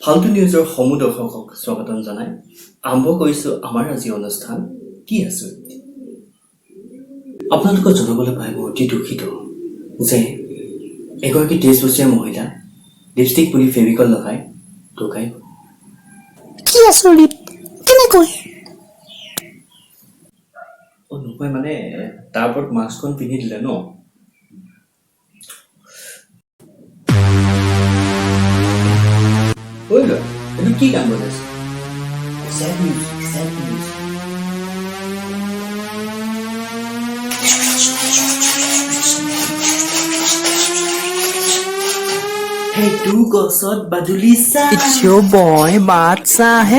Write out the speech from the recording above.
ফাল্টু নিউজৰ সমূহ দৰ্শকক স্বাগতম জনাই আৰম্ভ কৰিছোঁ আমাৰ আজি অনুষ্ঠান কি আছো আপোনালোকক জনাবলৈ পাই মই অতি দুখিত যে এগৰাকী 23 বছৰীয়া মহিলা লিপষ্টিক পুলি ফেভিকল লগাই ঢুকাই কি আচৰিত কেনেকৈ নোপায় মানে তাৰ ওপৰত মাস্কখন পিন্ধি দিলে ন ঐ ল'ৰা এইটো কি কাম কৰিছে sad news সেইটো গছত বাদুলি চা It's your boy বাদশাহ